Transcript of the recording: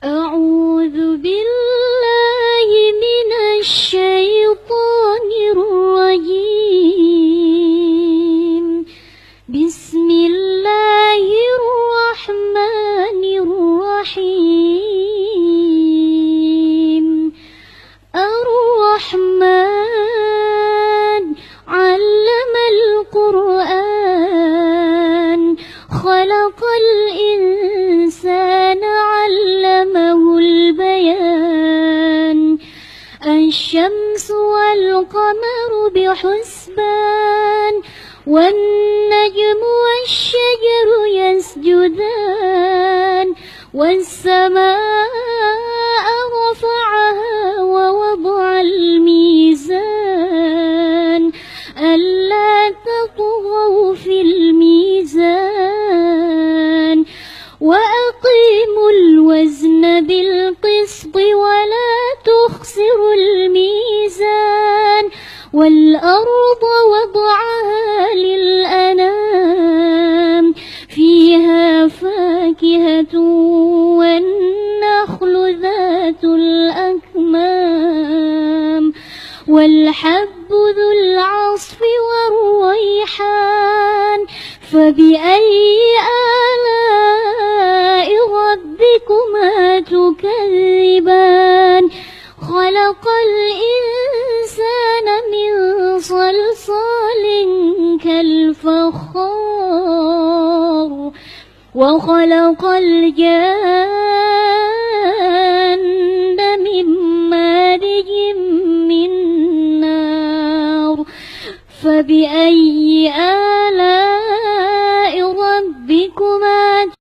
أعوذ بالله من الشيطان الرجيم. بسم الله الرحمن الرحيم. الرحمن علم القرآن خلق الإنسان علمه البيان. الشمس والقمر بحسبان والنجم والشجر يسجدان والسماء رفعها ووضع الميزان ألا تطغوا في الميزان وأقيموا الوزن بالقسط ولا تخسروا الميزان والأرض وضعها للأنام فيها فاكهة والنخل ذات الأكمام والحب ذو العصف والريحان. فبأي آلاء ربكما تكذبان؟ خلق الإنسان من صلصال كالفخار وخلق الجان من مارج من نار. فبأي آلاء